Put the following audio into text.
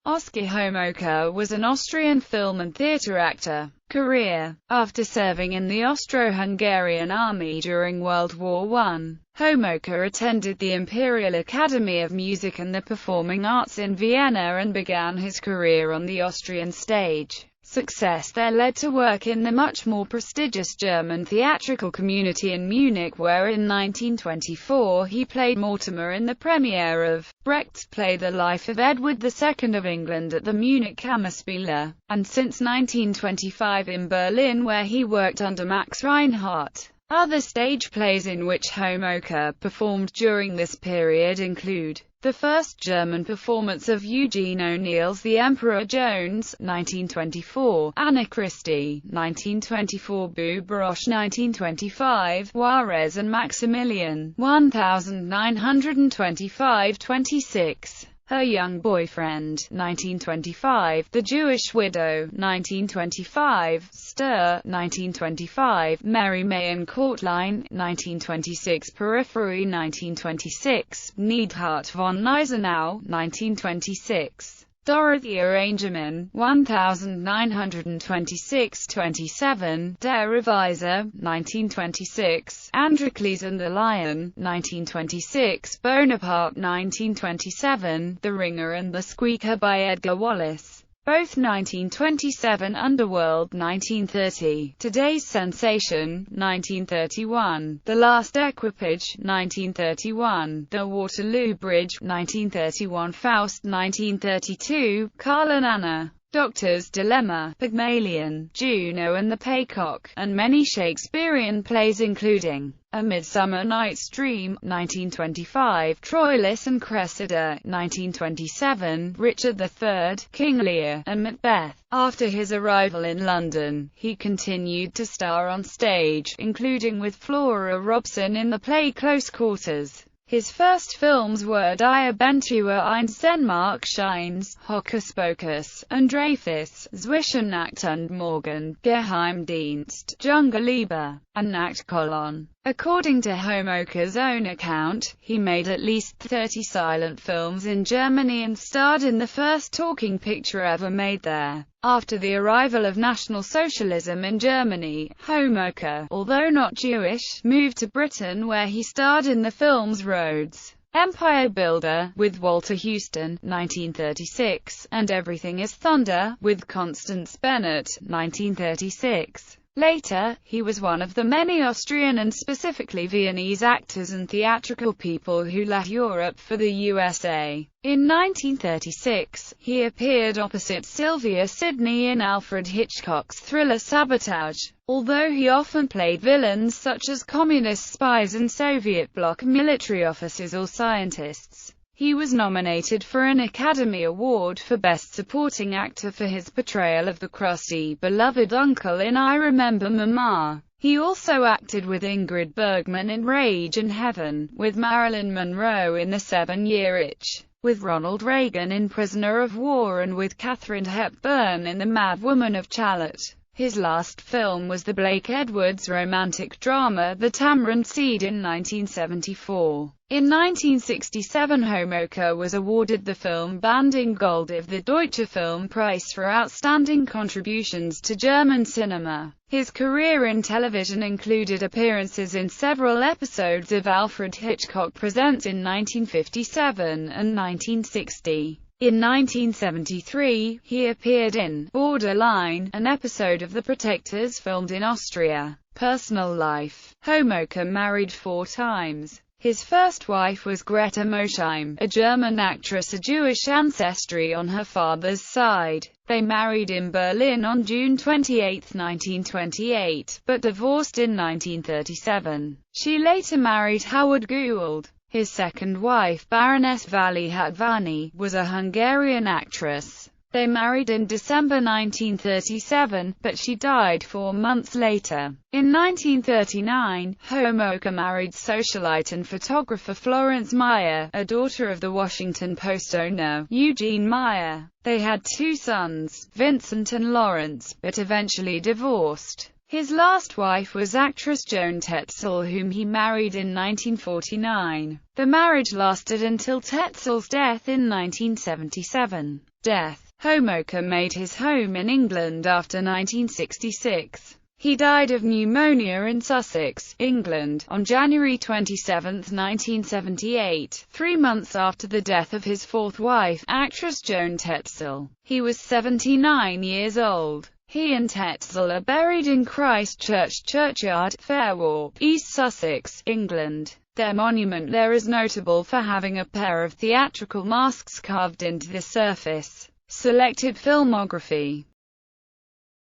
Oskar Homolka was an Austrian film and theatre actor. Career. After serving in the Austro-Hungarian army during World War I, Homolka attended the Imperial Academy of Music and the Performing Arts in Vienna and began his career on the Austrian stage. Success there led to work in the much more prestigious German theatrical community in Munich, where in 1924 he played Mortimer in the premiere of Brecht's play The Life of Edward II of England at the Munich Kammerspiele, and since 1925 in Berlin, where he worked under Max Reinhardt. Other stage plays in which Homolka performed during this period include the first German performance of Eugene O'Neill's The Emperor Jones, 1924, Anna Christie, 1924, Bubarosh, 1925, Juarez and Maximilian, 1925-26. Her Young Boyfriend, 1925, The Jewish Widow, 1925, Stir, 1925, Mary May and Courtline, 1926, Periphery, 1926, Neidhart von Gneisenau, 1926. Dorothea Angerman, 1926-27, Der Reviser, 1926, Androcles and the Lion, 1926, Bonaparte, 1927, The Ringer and the Squeaker by Edgar Wallace, both 1927, Underworld, 1930, Today's Sensation, 1931, The Last Equipage, 1931, The Waterloo Bridge, 1931, Faust, 1932, Carl and Anna, Doctor's Dilemma, Pygmalion, Juno and the Paycock, and many Shakespearean plays including A Midsummer Night's Dream, 1925, Troilus and Cressida, 1927, Richard III, King Lear, and Macbeth. After his arrival in London, he continued to star on stage, including with Flora Robson in the play Close Quarters. His first films were Die Abentur eins Denmark Shines, Hocus Pocus, and Dreyfus, Zwischenakt und Morgen, Geheimdienst, Dschungelliebe, and Nachtkolonne. According to Homolka's own account, he made at least 30 silent films in Germany and starred in the first talking picture ever made there. After the arrival of National Socialism in Germany, Homolka, although not Jewish, moved to Britain, where he starred in the films Rhodes, Empire Builder, with Walter Huston, 1936, and Everything is Thunder, with Constance Bennett, 1936. Later, he was one of the many Austrian and specifically Viennese actors and theatrical people who left Europe for the USA. In 1936, he appeared opposite Sylvia Sidney in Alfred Hitchcock's thriller Sabotage. Although he often played villains such as communist spies and Soviet bloc military officers or scientists, he was nominated for an Academy Award for Best Supporting Actor for his portrayal of the crusty, beloved uncle in I Remember Mama. He also acted with Ingrid Bergman in Rage in Heaven, with Marilyn Monroe in The 7-Year Itch, with Ronald Reagan in Prisoner of War, and with Katharine Hepburn in The Mad Woman of Chalot. His last film was the Blake Edwards romantic drama The Tamarind Seed in 1974. In 1967, Homolka was awarded the Film Banding Gold of the Deutsche Filmpreis for outstanding contributions to German cinema. His career in television included appearances in several episodes of Alfred Hitchcock Presents in 1957 and 1960. In 1973, he appeared in Borderline, an episode of The Protectors filmed in Austria. Personal life. Homolka married 4 times. His first wife was Greta Mosheim, a German actress of Jewish ancestry on her father's side. They married in Berlin on June 28, 1928, but divorced in 1937. She later married Howard Gould. His second wife, Baroness Vali Hatvani, was a Hungarian actress. They married in December 1937, but she died 4 months later. In 1939, Homolka married socialite and photographer Florence Meyer, a daughter of the Washington Post owner, Eugene Meyer. They had 2 sons, Vincent and Lawrence, but eventually divorced. His last wife was actress Joan Tetzel, whom he married in 1949. The marriage lasted until Tetzel's death in 1977. Death. Homolka made his home in England after 1966. He died of pneumonia in Sussex, England, on January 27, 1978, 3 months after the death of his fourth wife, actress Joan Tetzel. He was 79 years old. He and Tetzel are buried in Christ Church Churchyard, Fairwarp, East Sussex, England. Their monument there is notable for having a pair of theatrical masks carved into the surface. Selected filmography.